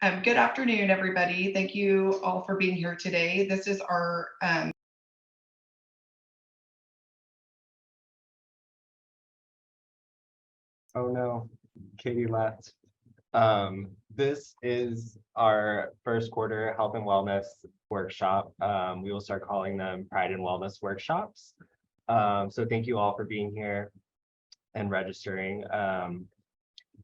Good afternoon, everybody. Thank you all for being here today. This is our Oh no, Katie left. This is our first quarter health and wellness workshop. We will start calling them Pride and Wellness workshops. So thank you all for being here and registering.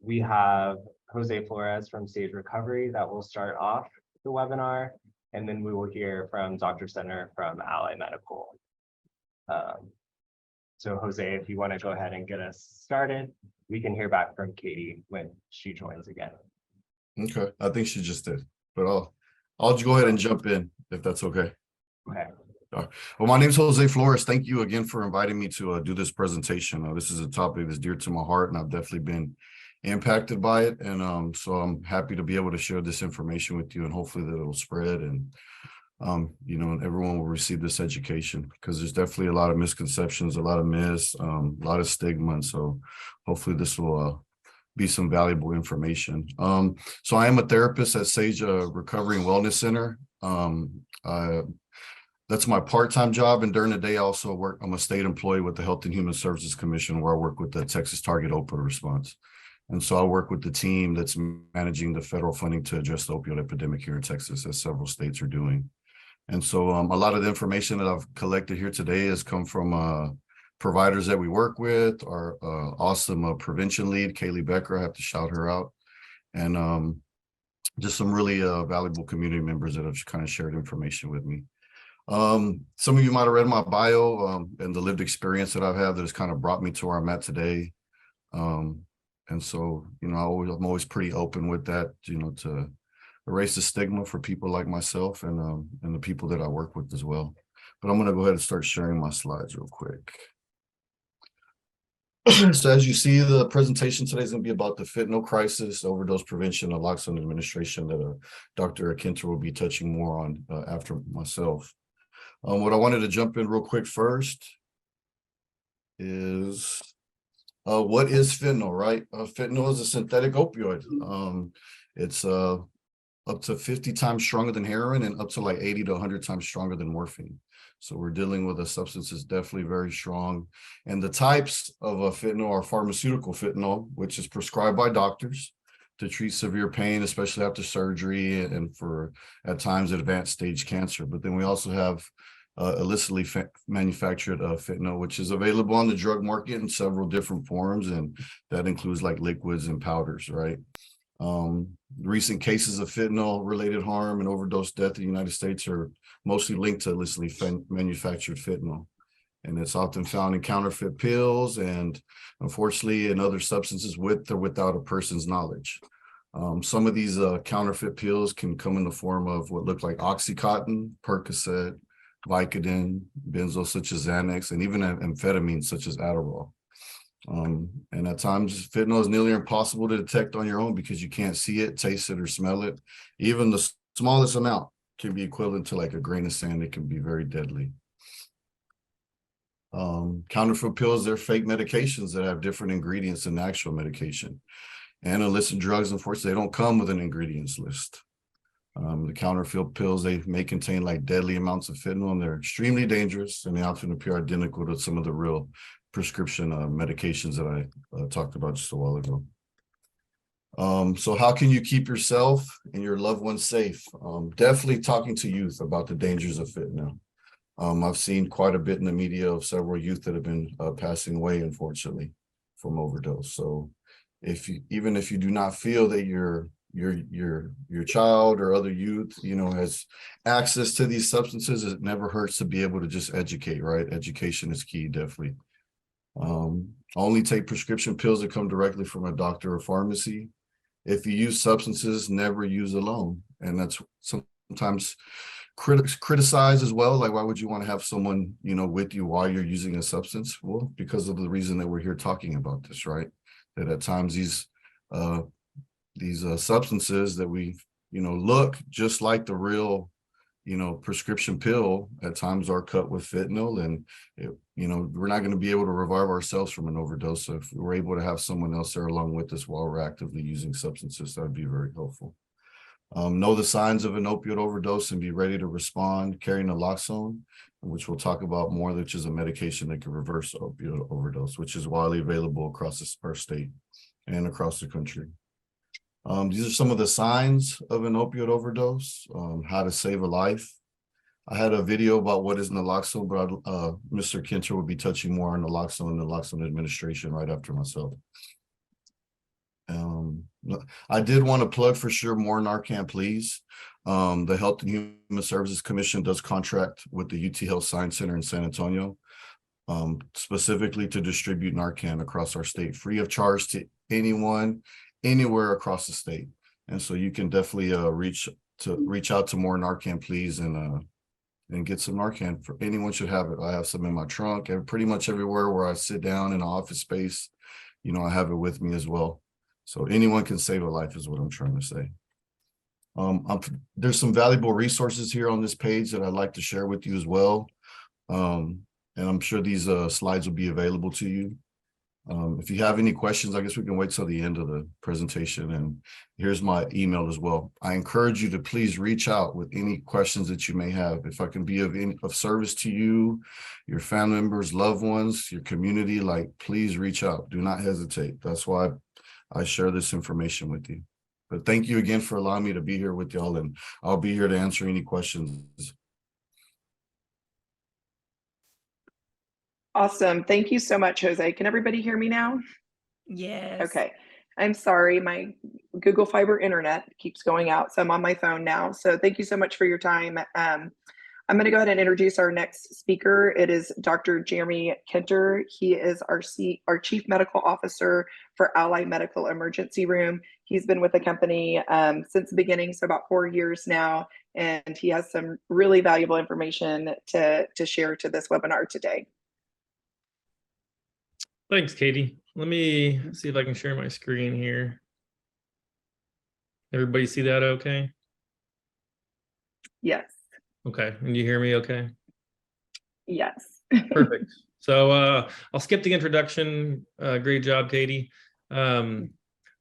We have Jose Flores from Stage Recovery that will start off the webinar, and then we will hear from Dr. Center from Ally Medical. So Jose, if you want to go ahead and get us started, we can hear back from Katie when she joins again. Okay, I think she just did, but I'll go ahead and jump in if that's okay. Okay. Well, my name is Jose Flores. Thank you again for inviting me to do this presentation. This is a topic that's dear to my heart, and I've definitely been impacted by it. And so I'm happy to be able to share this information with you, and hopefully that it'll spread and everyone will receive this education, because there's definitely a lot of misconceptions, a lot of myths, a lot of stigma. And so hopefully this will be some valuable information. So I am a therapist at Sage Recovery and Wellness Center. That's my part-time job. And during the day, I also work, I'm a state employee with the Health and Human Services Commission, where I work with the Texas Target Opioid Response. And so I work with the team that's managing the federal funding to address the opioid epidemic here in Texas, as several states are doing. And so a lot of the information that I've collected here today has come from providers that we work with. Our awesome prevention lead, Kaylee Becker, I have to shout her out. And just some really valuable community members that have kind of shared information with me. Some of you might have read my bio and the lived experience that I've had that has kind of brought me to where I'm at today. And so, I'm always pretty open with that, to erase the stigma for people like myself and the people that I work with as well. But I'm going to go ahead and start sharing my slides real quick. So as you see, the presentation today is going to be about the fentanyl crisis, overdose prevention, naloxone administration that Dr. Akinter will be touching more on after myself. What I wanted to jump in real quick first is what is fentanyl, right? Fentanyl is a synthetic opioid. It's up to 50 times stronger than heroin and up to like 80 to 100 times stronger than morphine. So we're dealing with a substance that's definitely very strong. And the types of fentanyl are pharmaceutical fentanyl, which is prescribed by doctors to treat severe pain, especially after surgery and for at times advanced stage cancer. But then we also have illicitly manufactured fentanyl, which is available on the drug market in several different forms. And that includes like liquids and powders, right? Recent cases of fentanyl related harm and overdose death in the United States are mostly linked to illicitly manufactured fentanyl. And it's often found in counterfeit pills and unfortunately in other substances with or without a person's knowledge. Some of these counterfeit pills can come in the form of what look like Oxycontin, Percocet, Vicodin, benzos such as Xanax, and even amphetamines such as Adderall. And at times fentanyl is nearly impossible to detect on your own because you can't see it, taste it, or smell it. Even the smallest amount can be equivalent to like a grain of sand. It can be very deadly. Counterfeit pills, they're fake medications that have different ingredients than the actual medication. And illicit drugs, unfortunately, they don't come with an ingredients list. The counterfeit pills, they may contain like deadly amounts of fentanyl, and they're extremely dangerous, and they often appear identical to some of the real prescription medications that I talked about just a while ago. So how can you keep yourself and your loved ones safe? Definitely talking to youth about the dangers of fentanyl. I've seen quite a bit in the media of several youth that have been passing away, unfortunately, from overdose. So even if you do not feel that your child or other youth, has access to these substances, it never hurts to be able to just educate, right? Education is key, definitely. Only take prescription pills that come directly from a doctor or pharmacy. If you use substances, never use alone. And that's sometimes criticized as well. Like, why would you want to have someone, with you while you're using a substance? Well, because of the reason that we're here talking about this, right? That at times these substances that we, look just like the real, prescription pill at times are cut with fentanyl, and we're not going to be able to revive ourselves from an overdose. So if we're able to have someone else there along with us while we're actively using substances, that would be very helpful. Know the signs of an opioid overdose and be ready to respond, carrying naloxone, which we'll talk about more, which is a medication that can reverse opioid overdose, which is widely available across our state and across the country. These are some of the signs of an opioid overdose, how to save a life. I had a video about what is naloxone, but Mr. Kinter will be touching more on naloxone and naloxone administration right after myself. I did want to plug for sure more Narcan, please. The Health and Human Services Commission does contract with the UT Health Science Center in San Antonio, specifically to distribute Narcan across our state, free of charge to anyone, anywhere across the state. And so you can definitely reach out to more Narcan, please, and get some Narcan. For anyone should have it. I have some in my trunk, and pretty much everywhere where I sit down in an office space, I have it with me as well. So anyone can save a life is what I'm trying to say. There's some valuable resources here on this page that I'd like to share with you as well. And I'm sure these slides will be available to you. If you have any questions, I guess we can wait till the end of the presentation. And here's my email as well. I encourage you to please reach out with any questions that you may have. If I can be of service to you, your family members, loved ones, your community, please reach out. Do not hesitate. That's why I share this information with you. But thank you again for allowing me to be here with y'all, and I'll be here to answer any questions. Awesome. Thank you so much, Jose. Can everybody hear me now? Yes. Okay. I'm sorry. My Google Fiber internet keeps going out, so I'm on my phone now. So thank you so much for your time. I'm going to go ahead and introduce our next speaker. It is Dr. Jeremy Kinter. He is our Chief Medical Officer for Ally Medical Emergency Room. He's been with the company since the beginning, so about 4 years now, and he has some really valuable information to share to this webinar today. Thanks, Katie. Let me see if I can share my screen here. Everybody see that okay? Yes. Okay, and you hear me okay? Yes. Perfect. So I'll skip the introduction. Great job, Katie. I'll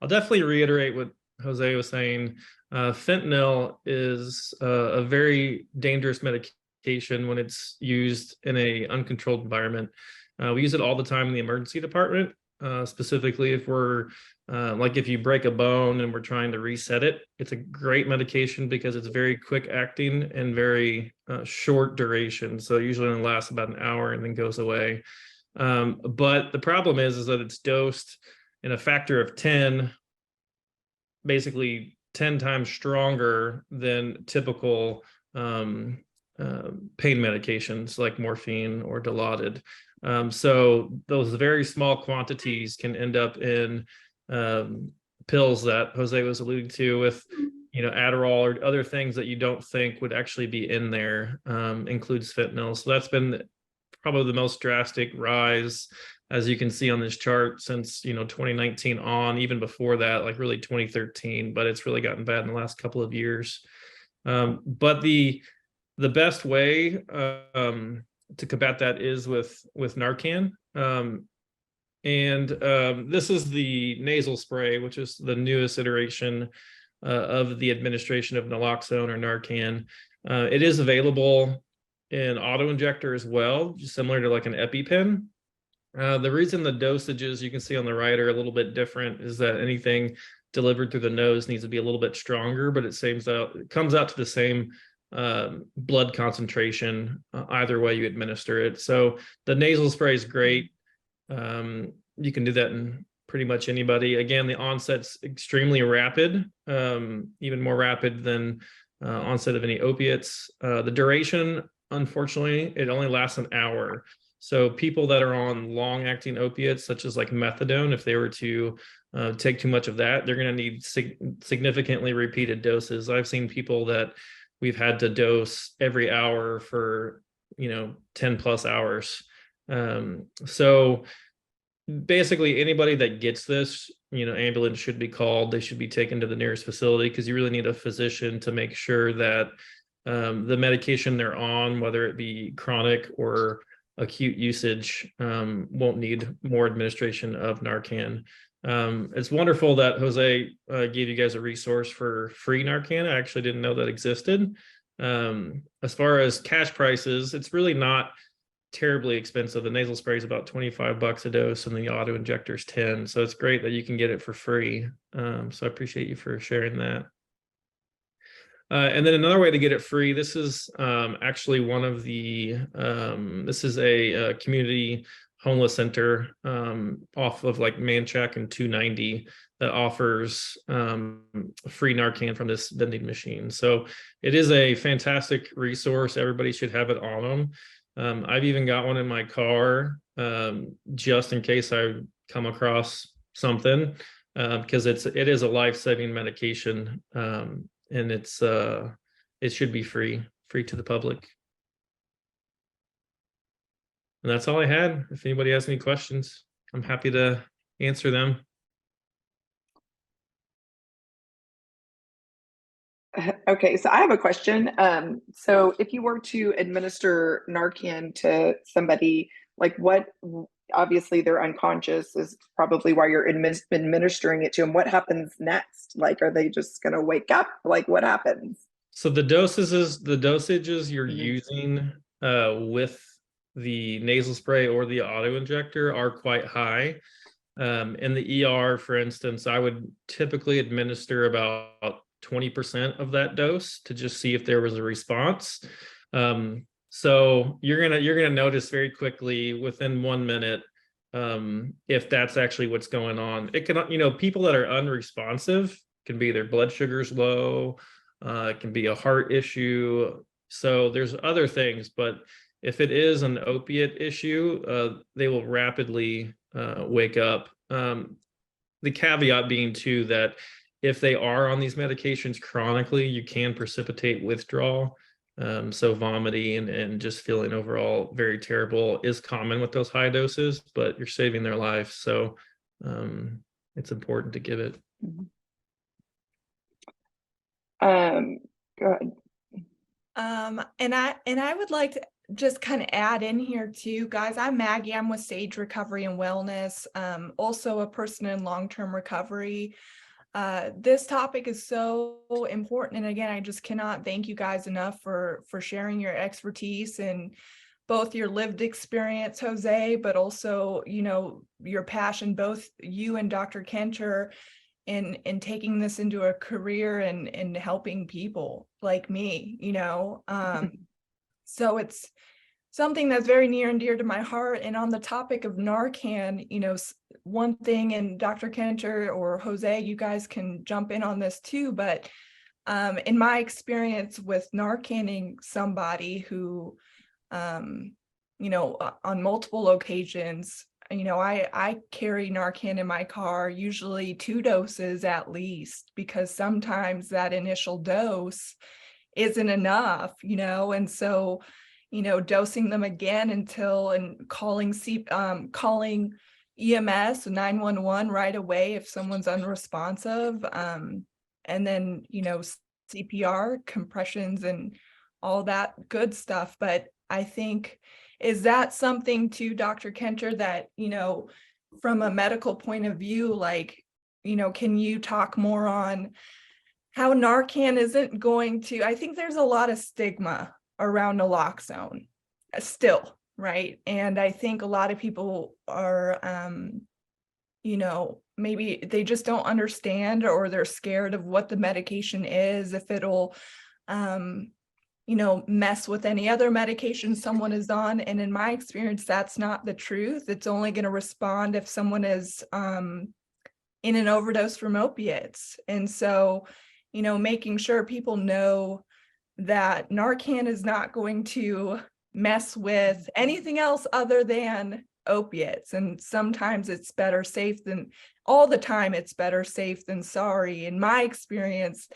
definitely reiterate what Jose was saying. Fentanyl is a very dangerous medication when it's used in an uncontrolled environment. We use it all the time in the emergency department, specifically if we're if you break a bone and we're trying to reset it. It's a great medication because it's very quick acting and very short duration. So it usually only lasts about an hour and then goes away. But the problem is that it's dosed in a factor of 10, basically 10 times stronger than typical pain medications like morphine or Dilaudid. So those very small quantities can end up in pills that Jose was alluding to with, Adderall or other things that you don't think would actually be in there, includes fentanyl. So that's been probably the most drastic rise, as you can see on this chart, since 2019 on, even before that, like really 2013, but it's really gotten bad in the last couple of years. But the best way to combat that is with Narcan. This is the nasal spray, which is the newest iteration of the administration of naloxone or Narcan. It is available in auto-injector as well, similar to like an EpiPen. The reason the dosages you can see on the right are a little bit different is that anything delivered through the nose needs to be a little bit stronger, but it comes out to the same blood concentration either way you administer it. So the nasal spray is great. You can do that in pretty much anybody. Again, the onset's extremely rapid, even more rapid than onset of any opiates. The duration, unfortunately, it only lasts an hour. So people that are on long-acting opiates, such as like methadone, if they were to take too much of that, they're going to need significantly repeated doses. I've seen people that we've had to dose every hour for 10 plus hours. So basically anybody that gets this, ambulance should be called. They should be taken to the nearest facility because you really need a physician to make sure that the medication they're on, whether it be chronic or acute usage, won't need more administration of Narcan. It's wonderful that Jose gave you guys a resource for free Narcan. I actually didn't know that existed. As far as cash prices, it's really not terribly expensive. The nasal spray is about $25 a dose, and the auto injector is 10. So it's great that you can get it for free. So I appreciate you for sharing that. And then another way to get it free, this is actually one of the, this is a community homeless center off of like Manchac and 290 that offers free Narcan from this vending machine. So it is a fantastic resource. Everybody should have it on them. I've even got one in my car just in case I come across something, because it is a life-saving medication. And it should be free to the public. And that's all I had. If anybody has any questions, I'm happy to answer them. Okay, so I have a question. So if you were to administer Narcan to somebody, like obviously they're unconscious is probably why you're administering it to them. What happens next? Like, are they just going to wake up? Like, what happens? So the dosages you're using with the nasal spray or the auto injector are quite high. In the ER, for instance, I would typically administer about 20% of that dose to just see if there was a response. So you're gonna notice very quickly within 1 minute if that's actually what's going on. It can, people that are unresponsive can be their blood sugar's low, it can be a heart issue. So there's other things, but if it is an opiate issue, they will rapidly wake up. The caveat being too that if they are on these medications chronically, you can precipitate withdrawal. So vomiting and just feeling overall very terrible is common with those high doses, but you're saving their life. So it's important to give it. Go ahead. And I would like to just kind of add in here too, guys. I'm Maggie. I'm with Sage Recovery and Wellness, also a person in long-term recovery. This topic is so important, and again, I just cannot thank you guys enough for sharing your expertise and both your lived experience, Jose, but also your passion, both you and Dr. Kenter, in taking this into a career and helping people like me. So it's something that's very near and dear to my heart. And on the topic of Narcan, one thing, and Dr. Kenter or Jose, you guys can jump in on this too, but in my experience with Narcaning somebody who, on multiple occasions, I carry Narcan in my car, usually 2 doses at least, because sometimes that initial dose isn't enough, and so dosing them again and calling EMS 911 right away if someone's unresponsive, and then CPR, compressions, and all that good stuff. But I think, is that something to Dr. Kenter that from a medical point of view, like can you talk more on how Narcan isn't going to, I think there's a lot of stigma around naloxone still, right? And I think a lot of people are, maybe they just don't understand, or they're scared of what the medication is, if it'll, mess with any other medication someone is on. And in my experience, that's not the truth. It's only going to respond if someone is in an overdose from opiates. And so, making sure people know that Narcan is not going to mess with anything else other than opiates. And sometimes it's better safe than, all the time it's better safe than sorry. In my experience,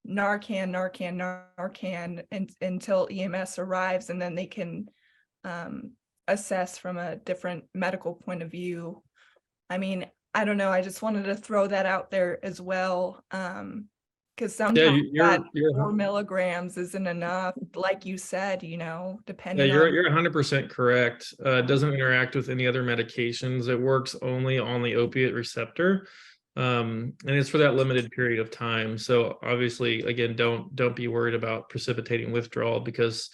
Narcan until EMS arrives, and then they can assess from a different medical point of view. I mean, I don't know, I just wanted to throw that out there as well. Because Yeah, sometimes that you're 4 milligrams isn't enough, like you said, yeah, depending you're on. you're 100% correct. It doesn't interact with any other medications. It works only on the opiate receptor. And it's for that limited period of time. So obviously, again, don't be worried about precipitating withdrawal, because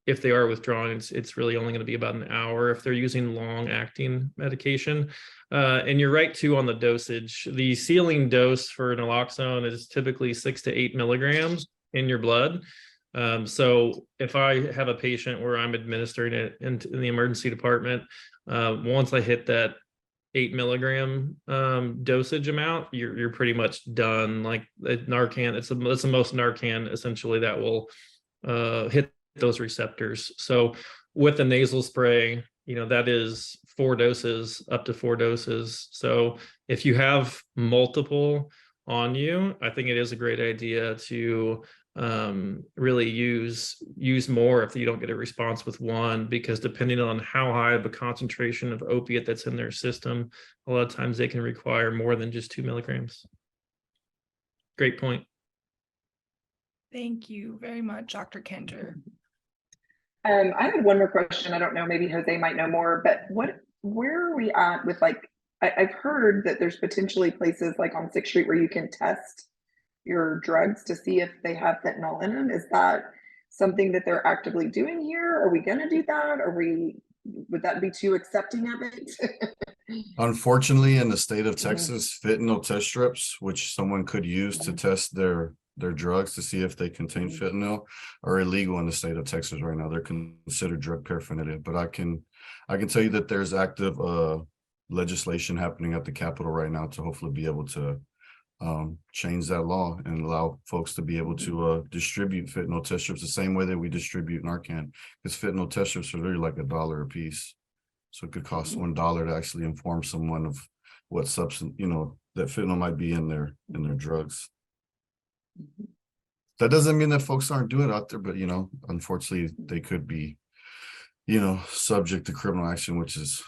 if they are withdrawing, it's really only going to be about an hour if they're using long acting medication. And you're right too on the dosage. The ceiling dose for naloxone is typically 6 to 8 milligrams in your blood. So if I have a patient where I'm administering it in the emergency department, once I hit that 8 milligram dosage amount, you're pretty much done. Like Narcan, it's the most Narcan essentially that will hit those receptors. So with the nasal spray, that is 4 doses, up to 4 doses. So if you have multiple on you, I think it is a great idea to really use more if you don't get a response with one, because depending on how high of a concentration of opiate that's in their system, a lot of times they can require more than just 2 milligrams. Great point. Thank you very much, Dr. Kenter. I had one more question. I don't know, maybe Jose might know more, but where are we at with I've heard that there's potentially places like on 6th Street where you can test your drugs to see if they have fentanyl in them. Is that something that they're actively doing here? Are we going to do that? Would that be too accepting of it? Unfortunately, in the state of Texas, fentanyl test strips, which someone could use to test their drugs to see if they contain fentanyl, are illegal in the state of Texas right now. They're considered drug paraphernalia. But I can tell you that there's active legislation happening at the Capitol right now to hopefully be able to change that law and allow folks to be able to distribute fentanyl test strips the same way that we distribute Narcan, because fentanyl test strips are really like $1 a piece. So it could cost $1 to actually inform someone of what substance, that fentanyl might be in their drugs. That doesn't mean that folks aren't doing it out there, but unfortunately they could be, subject to criminal action, which is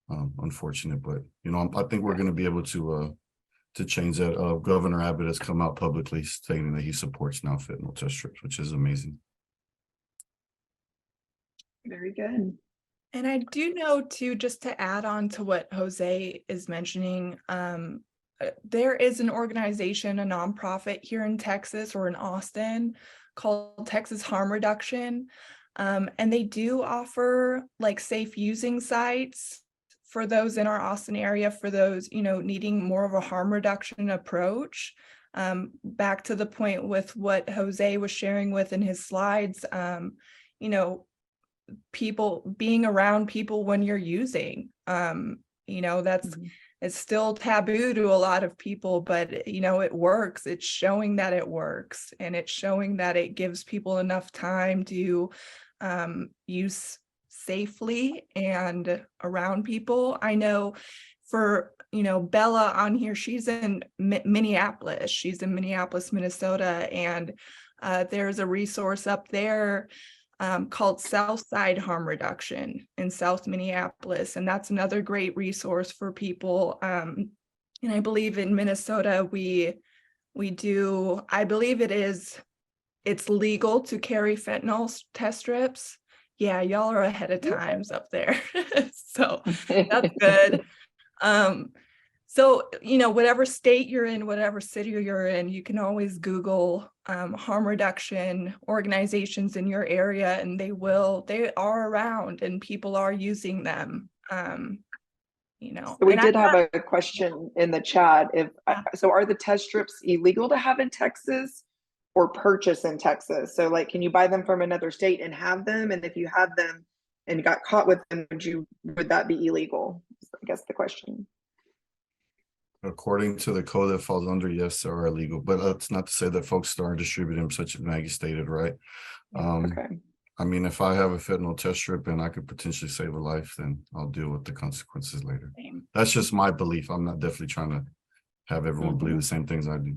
unfortunate. But I think we're going to be able to change that. Governor Abbott has come out publicly stating that he supports now fentanyl test strips, which is amazing. Very good. And I do know too, just to add on to what Jose is mentioning, there is an organization, a nonprofit here in Texas or in Austin called Texas Harm Reduction. And they do offer like safe using sites for those in our Austin area, for those, needing more of a harm reduction approach. Back to the point with what Jose was sharing with in his slides, people being around people when you're using, that's it's still taboo to a lot of people, but it works. It's showing that it works, and it's showing that it gives people enough time to use safely and around people. I know for Bella on here, she's in Minneapolis. She's in Minneapolis, Minnesota, and there's a resource up there called Southside Harm Reduction in South Minneapolis. And that's another great resource for people. And I believe in Minnesota, we do, I believe it's legal to carry fentanyl test strips. Yeah, y'all are ahead of times up there. So that's good. So, whatever state you're in, whatever city you're in, you can always Google harm reduction organizations in your area, and they are around and people are using them. So we did have a question in the chat. So are the test strips illegal to have in Texas or purchase in Texas? So can you buy them from another state and have them? And if you had them and got caught with them, would that be illegal? I guess the question. According to the code that falls under, yes, they are illegal, but that's not to say that folks aren't distributing them, such as Maggie stated, right? Okay. I mean, if I have a fentanyl test strip and I could potentially save a life, then I'll deal with the consequences later. That's just my belief. I'm not definitely trying to have everyone believe the same things I do.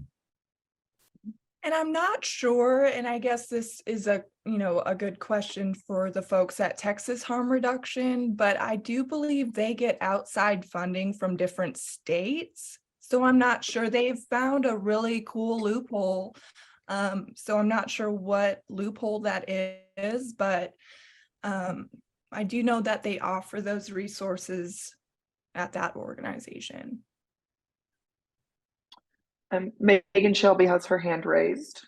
And I'm not sure, and I guess this is a good question for the folks at Texas Harm Reduction, but I do believe they get outside funding from different states. So I'm not sure. They've found a really cool loophole. So I'm not sure what loophole that is, but I do know that they offer those resources at that organization. Megan Shelby has her hand raised.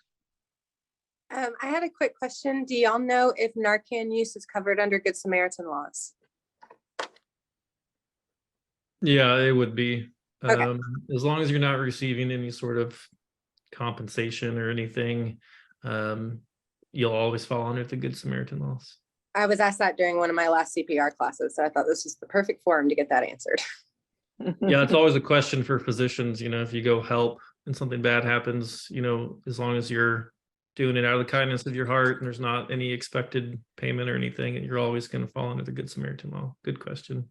I had a quick question. Do y'all know if Narcan use is covered under Good Samaritan laws? Yeah, it would be. Okay. As long as you're not receiving any sort of compensation or anything, you'll always fall under the Good Samaritan laws. I was asked that during one of my last CPR classes, so I thought this was the perfect forum to get that answered. Yeah, it's always a question for physicians, if you go help and something bad happens, as long as you're doing it out of the kindness of your heart and there's not any expected payment or anything, you're always going to fall under the Good Samaritan law. Good question.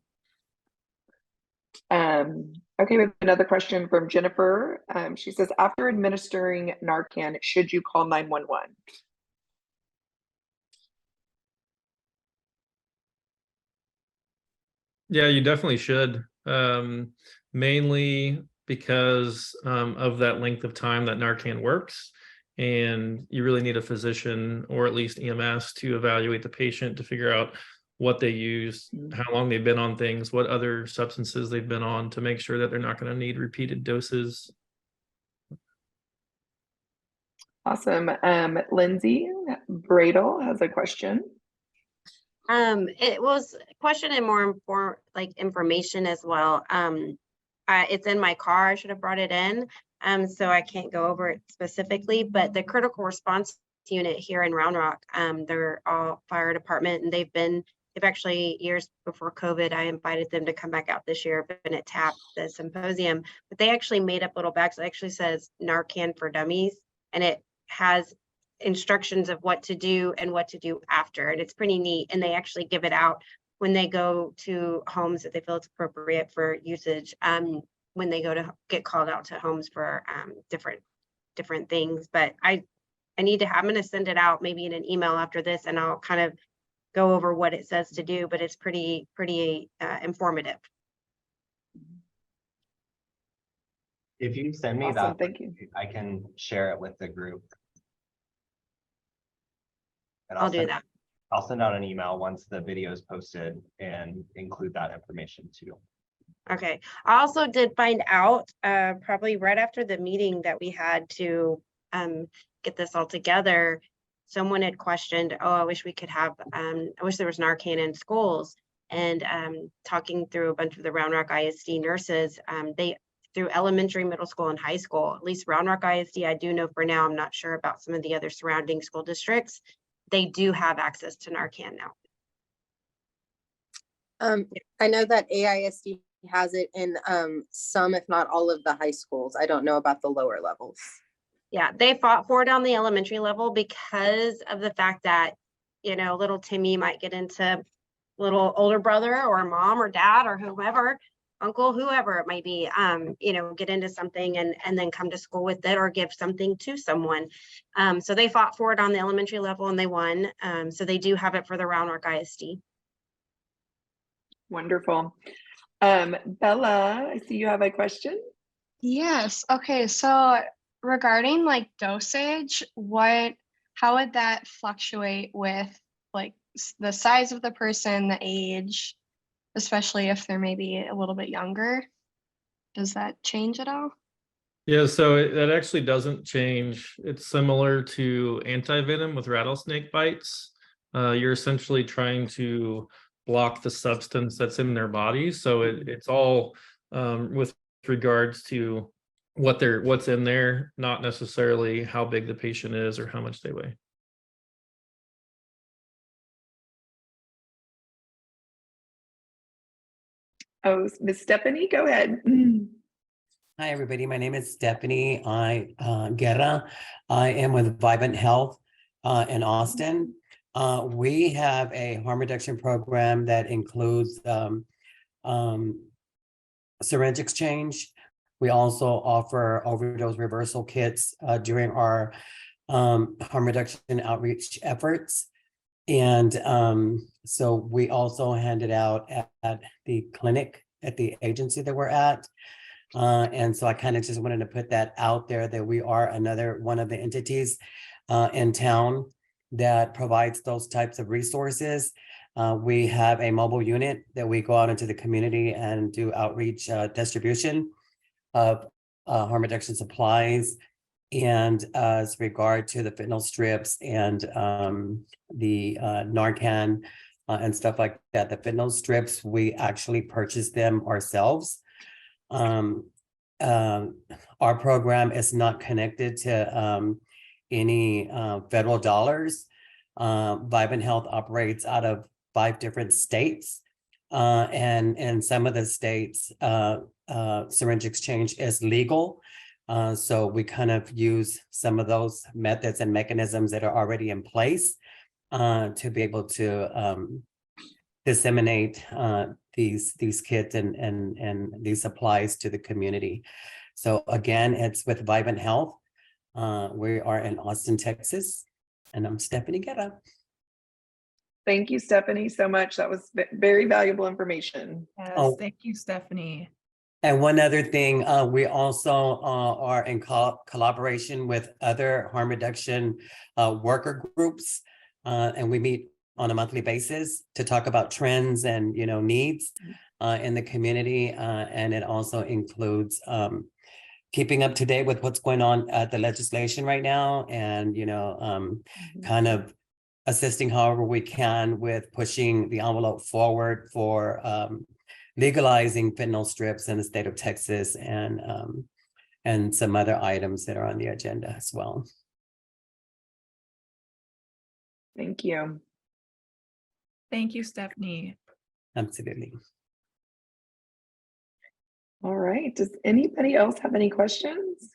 Okay, we have another question from Jennifer. She says, after administering Narcan, should you call 911? Yeah, you definitely should. Mainly because of that length of time that Narcan works. And you really need a physician or at least EMS to evaluate the patient to figure out what they use, how long they've been on things, what other substances they've been on to make sure that they're not going to need repeated doses. Awesome. Lindsay Bradle has a question. It was a question and more information as well. It's in my car. I should have brought it in. So I can't go over it specifically, but the critical response unit here in Round Rock, they're all fire department, and they've actually, years before COVID, I invited them to come back out this year, been at TAP, the symposium, but they actually made up little bags. It actually says Narcan for Dummies, and it has instructions of what to do and what to do after, and it's pretty neat. And they actually give it out when they go to homes that they feel it's appropriate for usage, when they go to get called out to homes for different things. But I'm going to send it out maybe in an email after this, and I'll kind of go over what it says to do, but it's pretty informative. If you send me Awesome, that, thank you. I can share it with the group. And I'll do that. I'll send out an email once the video is posted and include that information too. Okay. I also did find out probably right after the meeting that we had to get this all together, someone had questioned, oh, I wish we could have, I wish there was Narcan in schools. And talking through a bunch of the Round Rock ISD nurses, through elementary, middle school, and high school, at least Round Rock ISD, I do know for now, I'm not sure about some of the other surrounding school districts, they do have access to Narcan now. I know that AISD has it in some, if not all, of the high schools. I don't know about the lower levels. Yeah, they fought for it on the elementary level because of the fact that, little Timmy might get into little older brother or mom or dad or whoever, uncle, whoever it might be, get into something and then come to school with it or give something to someone. So they fought for it on the elementary level and they won. So they do have it for the Round Rock ISD. Wonderful. Bella, I see you have a question. Yes. Okay. So regarding dosage, how would that fluctuate with the size of the person, the age, especially if they're maybe a little bit younger? Does that change at all? Yeah, so that actually doesn't change. It's similar to antivenom with rattlesnake bites. You're essentially trying to block the substance that's in their body. So it's all with regards to what's in there, not necessarily how big the patient is or how much they weigh. Oh, Miss Stephanie, go ahead. Hi, everybody. My name is Stephanie Guerra. I am with Vivant Health in Austin. We have a harm reduction program that includes syringe exchange. We also offer overdose reversal kits during our harm reduction outreach efforts. And so we also hand it out at the clinic at the agency that we're at. And so I kind of just wanted to put that out there that we are another one of the entities in town that provides those types of resources. We have a mobile unit that we go out into the community and do outreach distribution of harm reduction supplies. And as regard to the fentanyl strips and the Narcan and stuff like that, the fentanyl strips, we actually purchase them ourselves. Our program is not connected to any federal dollars. Vibant Health operates out of 5 different states. And in some of the states, syringe exchange is legal. So we kind of use some of those methods and mechanisms that are already in place to be able to disseminate these kits and these supplies to the community. So again, it's with Vibant Health. We are in Austin, Texas, and I'm Stephanie Guerra. Thank you, Stephanie, so much. That was very valuable information. Yes, Oh. thank you, Stephanie. And one other thing, we also are in collaboration with other harm reduction worker groups, and we meet on a monthly basis to talk about trends and needs in the community, and it also includes keeping up to date with what's going on at the legislation right now, and kind of assisting however we can with pushing the envelope forward for legalizing fentanyl strips in the state of Texas, and some other items that are on the agenda as well. Thank you. Thank you, Stephanie. Absolutely. All right. Does anybody else have any questions?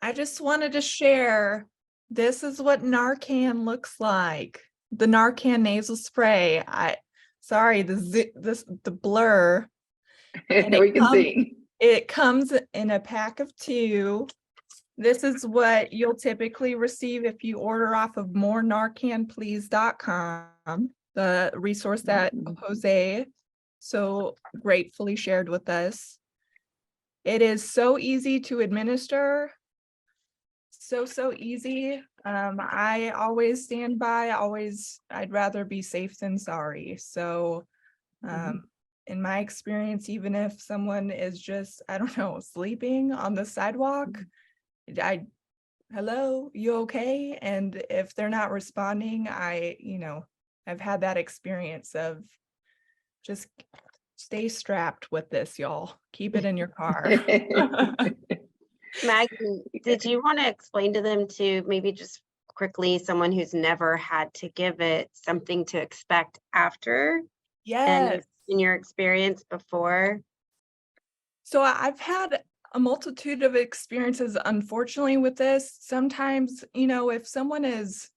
I just wanted to share, this is what Narcan looks like. The Narcan nasal spray. Sorry, the blur. And We can see. It comes in a pack of 2. This is what you'll typically receive if you order off of morenarcanplease.com, the resource that Jose so gratefully shared with us. It is so easy to administer. So easy. I always stand by, I'd rather be safe than sorry. So in my experience, even if someone is just, I don't know, sleeping on the sidewalk, hello, you okay? And if they're not responding, I've had that experience of just stay strapped with this, y'all. Keep it in your car. Maggie, did you want to explain to them to maybe just quickly, someone who's never had to give it, something to expect after? Yes. And in your experience before? So I've had a multitude of experiences, unfortunately, with this. Sometimes, if someone has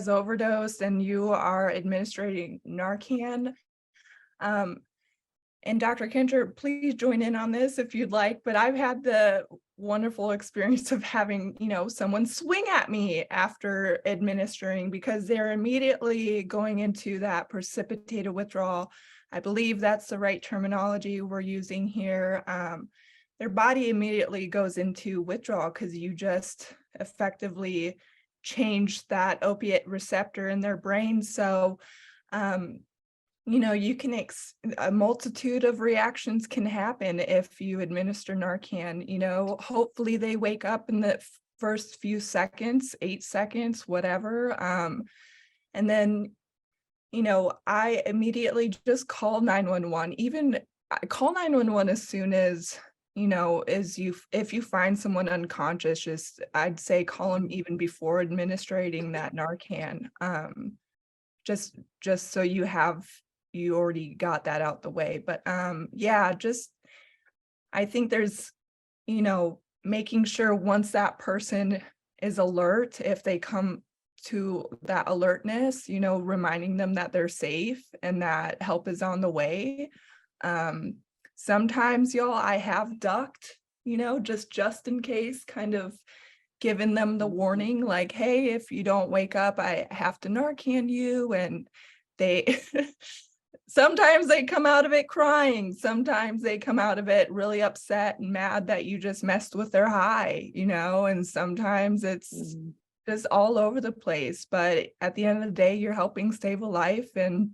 overdosed and you are administering Narcan, and Dr. Kincher, please join in on this if you'd like, but I've had the wonderful experience of having, someone swing at me after administering because they're immediately going into that precipitated withdrawal. I believe that's the right terminology we're using here. Their body immediately goes into withdrawal because you just effectively change that opiate receptor in their brain. So, you can a multitude of reactions can happen if you administer Narcan. Hopefully they wake up in the first few seconds, 8 seconds, whatever. And then, I immediately just call 911. Even I call 911 as soon as, if you find someone unconscious, I'd say call them even before administering that Narcan. Just so you already got that out the way. But I think there's, making sure once that person is alert, if they come to that alertness, reminding them that they're safe and that help is on the way. Sometimes, y'all, I have ducked, just in case, kind of given them the warning, like, hey, if you don't wake up, I have to Narcan you. And they sometimes they come out of it crying. Sometimes they come out of it really upset and mad that you just messed with their high, and sometimes it's just all over the place. But at the end of the day, you're helping save a life. And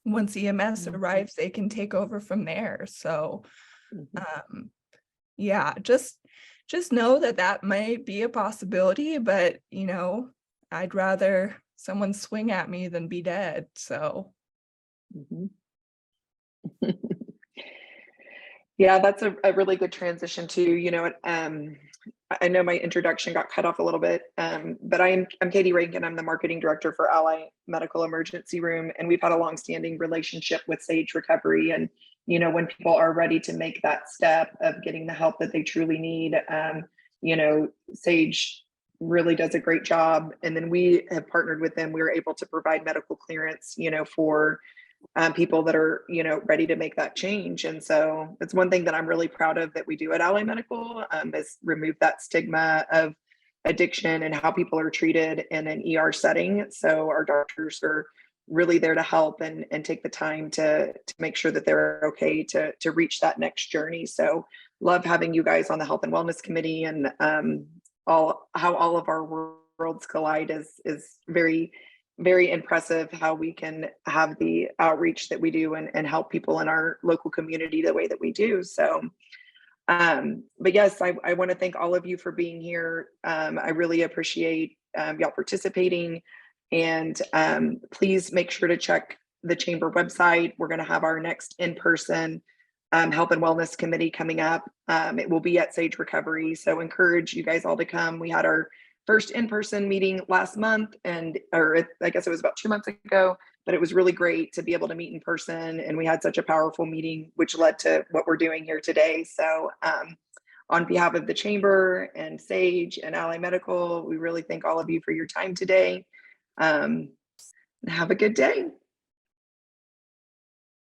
once EMS arrives, they can take over from there. So, yeah, just know that might be a possibility, but, I'd rather someone swing at me than be dead. So. Yeah, that's a really good transition too. I know my introduction got cut off a little bit, but I'm Katie Rankin. I'm the marketing director for Ally Medical Emergency Room, and we've had a longstanding relationship with Sage Recovery. And when people are ready to make that step of getting the help that they truly need, Sage really does a great job. And then we have partnered with them. We were able to provide medical clearance, for people that are, ready to make that change. And so it's one thing that I'm really proud of that we do at Ally Medical, is remove that stigma of addiction and how people are treated in an ER setting. So our doctors are really there to help and take the time to make sure that they're okay to reach that next journey. So love having you guys on the Health and Wellness Committee, and how all of our worlds collide is very, very impressive, how we can have the outreach that we do and help people in our local community the way that we do. So, but yes, I want to thank all of you for being here. I really appreciate y'all participating, and please make sure to check the chamber website. We're going to have our next in-person Health and Wellness Committee coming up. It will be at Sage Recovery, so encourage you guys all to come. We had our first in-person meeting last month, or I guess it was about 2 months ago, but it was really great to be able to meet in person. And we had such a powerful meeting, which led to what we're doing here today. So on behalf of the chamber and Sage and Ally Medical, we really thank all of you for your time today. Have a good day.